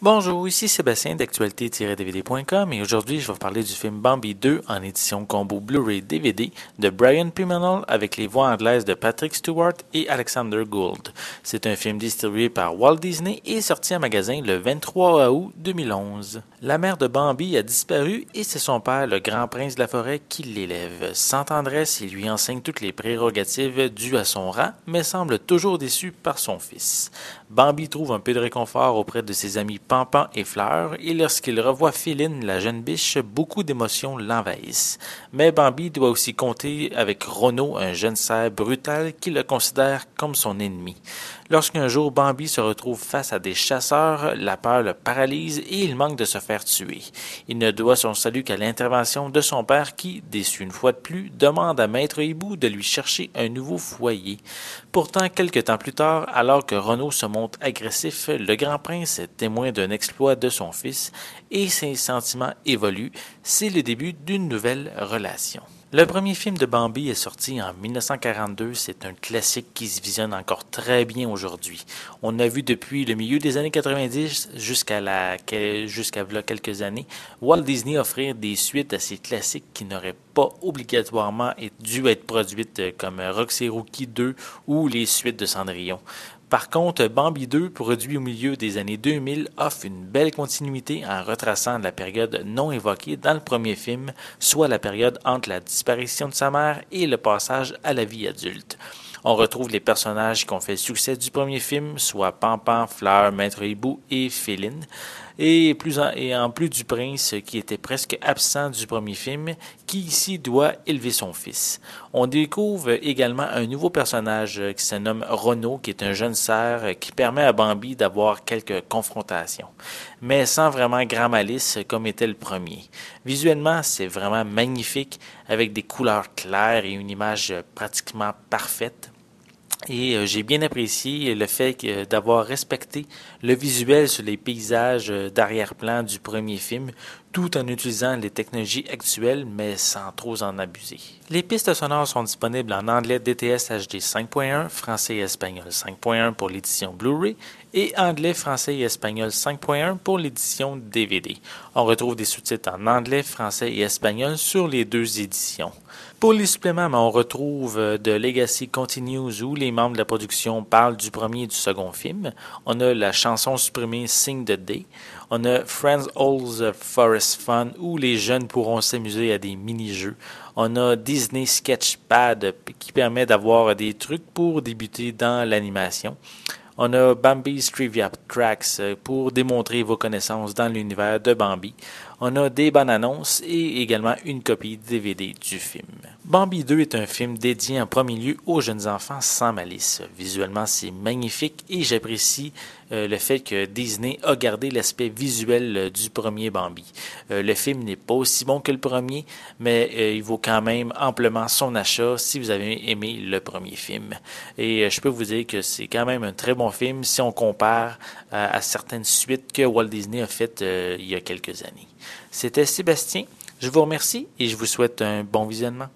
Bonjour, ici Sébastien d'actualité-dvd.com et aujourd'hui je vais vous parler du film Bambi 2 en édition combo Blu-ray DVD de Brian Pimenol avec les voix anglaises de Patrick Stewart et Alexander Gould. C'est un film distribué par Walt Disney et sorti en magasin le 23 août 2011. La mère de Bambi a disparu et c'est son père, le grand prince de la forêt, qui l'élève. Sans tendresse, il lui enseigne toutes les prérogatives dues à son rang, mais semble toujours déçu par son fils. Bambi trouve un peu de réconfort auprès de ses amis Pampan et Fleur, et lorsqu'il revoit Féline, la jeune biche, beaucoup d'émotions l'envahissent. Mais Bambi doit aussi compter avec Renaud, un jeune cerf brutal qui le considère comme son ennemi. Lorsqu'un jour Bambi se retrouve face à des chasseurs, la peur le paralyse et il manque de se faire tuer. Il ne doit son salut qu'à l'intervention de son père qui, déçu une fois de plus, demande à Maître Hibou de lui chercher un nouveau foyer. Pourtant, quelque temps plus tard, alors que Renaud se montre agressif, le grand prince est témoin d'un exploit de son fils et ses sentiments évoluent. C'est le début d'une nouvelle relation. Le premier film de Bambi est sorti en 1942. C'est un classique qui se visionne encore très bien aujourd'hui. On a vu depuis le milieu des années 90 jusqu'à là quelques années, Walt Disney offrir des suites à ces classiques qui n'auraient pas obligatoirement dû être produites comme Roxy Rookie 2 ou les suites de Cendrillon. Par contre, Bambi 2, produit au milieu des années 2000, offre une belle continuité en retraçant la période non évoquée dans le premier film, soit la période entre la disparition de sa mère et le passage à la vie adulte. On retrouve les personnages qui ont fait le succès du premier film, soit Pampan, Fleur, Maître Hibou et Féline, et en plus du prince qui était presque absent du premier film, qui ici doit élever son fils. On découvre également un nouveau personnage qui se nomme Renaud, qui est un jeune cerf qui permet à Bambi d'avoir quelques confrontations, mais sans vraiment grand malice comme était le premier. Visuellement, c'est vraiment magnifique, avec des couleurs claires et une image pratiquement parfaite. Et j'ai bien apprécié le fait d'avoir respecté le visuel sur les paysages d'arrière-plan du premier film, tout en utilisant les technologies actuelles, mais sans trop en abuser. Les pistes sonores sont disponibles en anglais DTS HD 5.1, français et espagnol 5.1 pour l'édition Blu-ray, et anglais, français et espagnol 5.1 pour l'édition DVD. On retrouve des sous-titres en anglais, français et espagnol sur les deux éditions. Pour les suppléments, on retrouve The Legacy Continues où les membres de la production parlent du premier et du second film. On a la chanson supprimée Sing the Day. On a Friends All's Forest Fun où les jeunes pourront s'amuser à des mini-jeux. On a Disney Sketchpad qui permet d'avoir des trucs pour débuter dans l'animation. On a Bambi's Trivia Tracks pour démontrer vos connaissances dans l'univers de Bambi. On a des bonnes annonces et également une copie DVD du film. Bambi 2 est un film dédié en premier lieu aux jeunes enfants sans malice. Visuellement, c'est magnifique et j'apprécie le fait que Disney a gardé l'aspect visuel du premier Bambi. Le film n'est pas aussi bon que le premier, mais il vaut quand même amplement son achat si vous avez aimé le premier film. Et je peux vous dire que c'est quand même un très bon film si on compare à certaines suites que Walt Disney a faites il y a quelques années. C'était Sébastien, je vous remercie et je vous souhaite un bon visionnement.